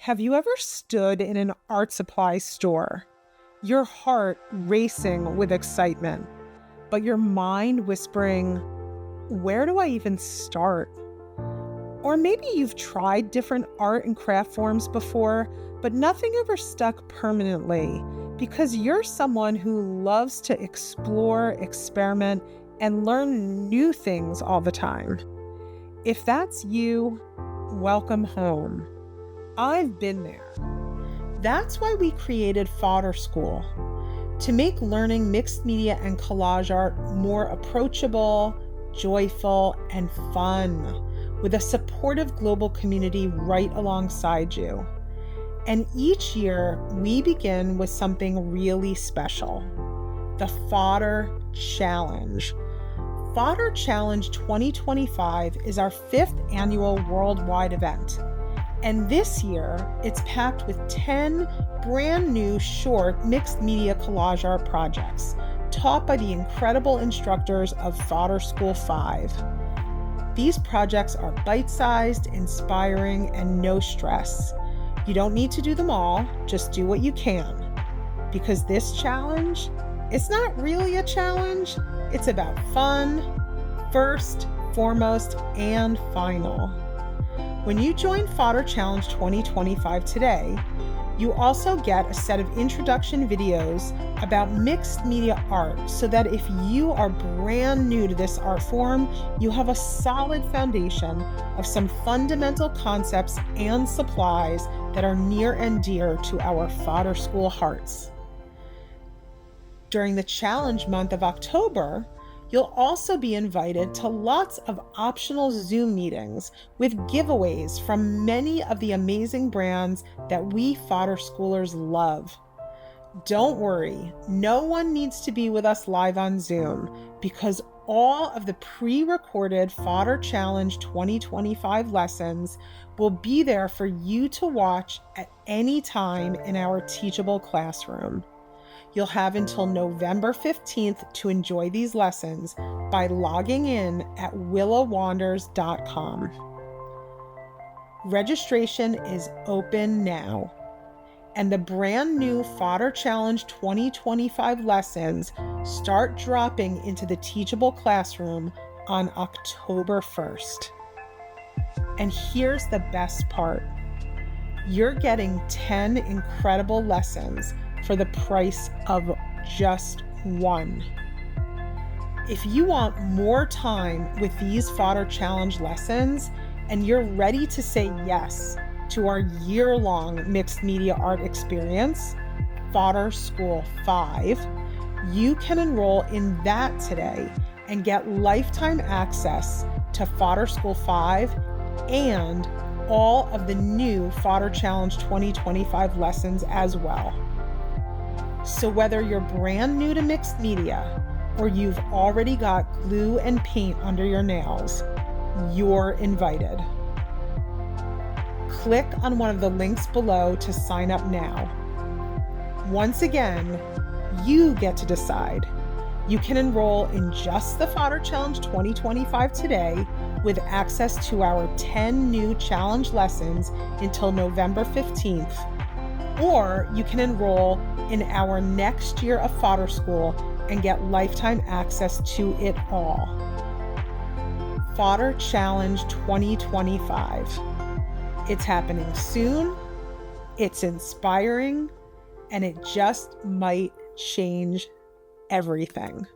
Have you ever stood in an art supply store, your heart racing with excitement, but your mind whispering, where do I even start? Or maybe you've tried different art and craft forms before, but nothing ever stuck permanently because you're someone who loves to explore, experiment, and learn new things all the time. If that's you, welcome home. I've been there. That's why we created Fodder School, to make learning mixed media and collage art more approachable, joyful, and fun, with a supportive global community right alongside you. And each year, we begin with something really special, the Fodder Challenge. Fodder Challenge 2025 is our 5th annual worldwide event. And this year, it's packed with 10 brand new short mixed media collage art projects taught by the incredible instructors of Fodder School 5. These projects are bite-sized, inspiring, and no stress. You don't need to do them all, just do what you can. Because this challenge, it's not really a challenge, it's about fun, first, foremost, and final. When you join Fodder Challenge 2025 today, you also get a set of introduction videos about mixed media art so that if you are brand new to this art form, you have a solid foundation of some fundamental concepts and supplies that are near and dear to our Fodder School hearts. During the challenge month of October, you'll also be invited to lots of optional Zoom meetings with giveaways from many of the amazing brands that we Fodder Schoolers love. Don't worry, no one needs to be with us live on Zoom because all of the pre-recorded Fodder Challenge 2025 lessons will be there for you to watch at any time in our teachable classroom. You'll have until November 15th to enjoy these lessons by logging in at willowwanders.com. Registration is open now, and the brand new Fodder Challenge 2025 lessons start dropping into the teachable classroom on October 1st. And here's the best part. You're getting 10 incredible lessons for the price of just one. If you want more time with these Fodder Challenge lessons and you're ready to say yes to our year-long mixed media art experience, Fodder School 5, you can enroll in that today and get lifetime access to Fodder School 5 and all of the new Fodder Challenge 2025 lessons as well. So whether you're brand new to mixed media or you've already got glue and paint under your nails, you're invited. Click on one of the links below to sign up now. Once again, you get to decide. You can enroll in just the Fodder Challenge 2025 today with access to our 10 new challenge lessons until November 15th. Or you can enroll in our next year of Fodder School and get lifetime access to it all. Fodder Challenge 2025. It's happening soon, it's inspiring, and it just might change everything.